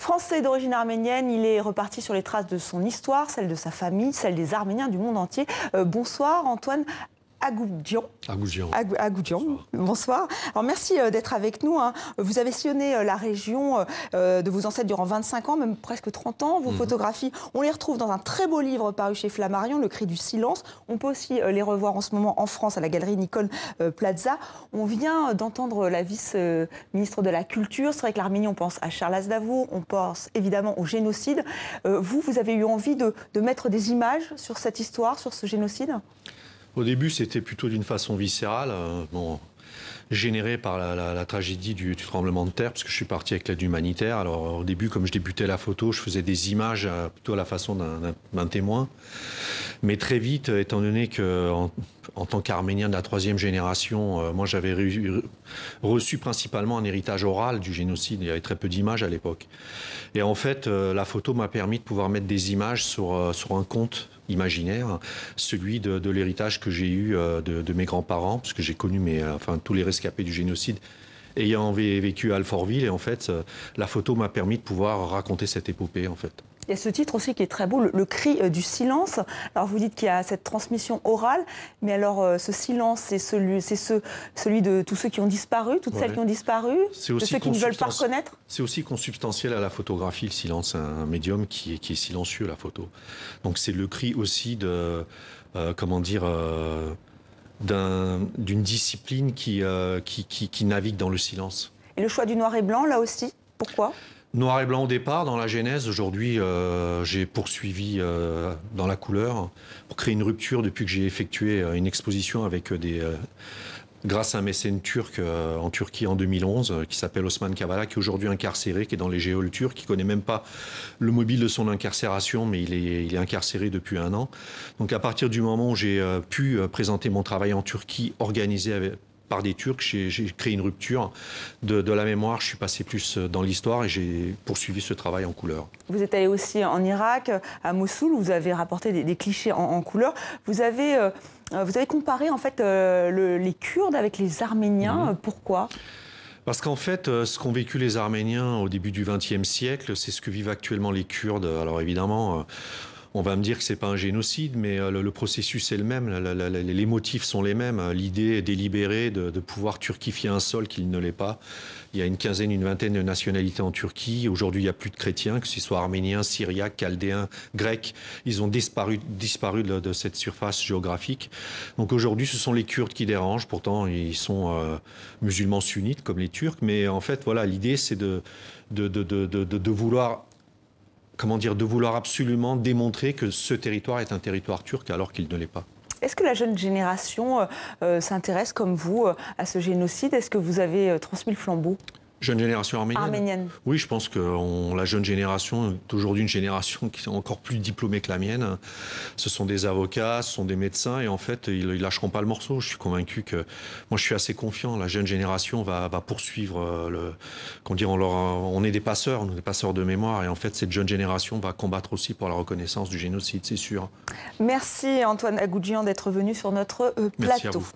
Français d'origine arménienne, il est reparti sur les traces de son histoire, celle de sa famille, celle des Arméniens du monde entier. Bonsoir Antoine Agoudian. Agoudian. Bonsoir. Alors merci d'être avec nous. Vous avez sillonné la région de vos ancêtres durant 25 ans, même presque 30 ans. Vos photographies, on les retrouve dans un très beau livre paru chez Flammarion, Le Cri du silence. On peut aussi les revoir en ce moment en France à la galerie Nicole Plaza. On vient d'entendre la vice-ministre de la Culture. C'est vrai que l'Arménie, on pense à Charles Aznavour, on pense évidemment au génocide. Vous avez eu envie de mettre des images sur cette histoire, sur ce génocide ? Au début, c'était plutôt d'une façon viscérale, générée par la tragédie du tremblement de terre, parce que je suis parti avec l'aide humanitaire. Alors au début, comme je débutais la photo, je faisais des images plutôt à la façon d'un témoin. Mais très vite, étant donné que en tant qu'Arménien de la 3e génération, moi j'avais reçu principalement un héritage oral du génocide. Il y avait très peu d'images à l'époque. Et en fait, la photo m'a permis de pouvoir mettre des images sur un conte imaginaire, celui de l'héritage que j'ai eu de mes grands-parents, parce que j'ai connu tous les rescapés du génocide ayant vécu à Alfortville. Et en fait, la photo m'a permis de pouvoir raconter cette épopée, en fait. Il y a ce titre aussi qui est très beau, le cri du silence. Alors vous dites qu'il y a cette transmission orale, mais alors ce silence, c'est celui de tous ceux qui ont disparu, toutes celles qui ont disparu, de ceux qui ne veulent pas reconnaître. C'est aussi consubstantiel à la photographie, le silence. C'est un médium qui est silencieux, la photo. Donc c'est le cri aussi d'une discipline qui navigue dans le silence. Et le choix du noir et blanc, là aussi, pourquoi ? Noir et blanc au départ, dans la genèse. Aujourd'hui, j'ai poursuivi dans la couleur pour créer une rupture depuis que j'ai effectué une exposition avec grâce à un mécène turc en Turquie en 2011, qui s'appelle Osman Kavala, qui est aujourd'hui incarcéré, qui est dans les geôles turques, qui ne connaît même pas le mobile de son incarcération, mais il est incarcéré depuis 1 an. Donc à partir du moment où j'ai pu présenter mon travail en Turquie, organisé par des Turcs, j'ai créé une rupture de la mémoire. Je suis passé plus dans l'histoire et j'ai poursuivi ce travail en couleur. Vous êtes allé aussi en Irak, à Mossoul, où vous avez rapporté des clichés en couleur. Vous avez comparé en fait les Kurdes avec les Arméniens. Pourquoi ? Parce qu'en fait, ce qu'ont vécu les Arméniens au début du XXe siècle, c'est ce que vivent actuellement les Kurdes. Alors évidemment, on va me dire que ce n'est pas un génocide, mais le processus est le même, les motifs sont les mêmes. L'idée est délibérée de pouvoir turquifier un sol qui ne l'est pas. Il y a une vingtaine de nationalités en Turquie. Aujourd'hui, il n'y a plus de chrétiens, que ce soit arméniens, syriaques, chaldéens, grecs. Ils ont disparu de cette surface géographique. Donc aujourd'hui, ce sont les Kurdes qui dérangent. Pourtant, ils sont musulmans sunnites, comme les Turcs. Mais en fait, voilà, l'idée, c'est de vouloir... de vouloir absolument démontrer que ce territoire est un territoire turc alors qu'il ne l'est pas. Est-ce que la jeune génération s'intéresse comme vous à ce génocide ? Est-ce que vous avez transmis le flambeau ? Jeune génération arménienne. Oui, je pense que la jeune génération est aujourd'hui une génération qui est encore plus diplômée que la mienne. Ce sont des avocats, ce sont des médecins et en fait, ils ne lâcheront pas le morceau. Je suis convaincu que... Moi, je suis assez confiant. La jeune génération va poursuivre on est des passeurs de mémoire et en fait, cette jeune génération va combattre aussi pour la reconnaissance du génocide, c'est sûr. Merci Antoine Agoudian d'être venu sur notre plateau. Merci à vous.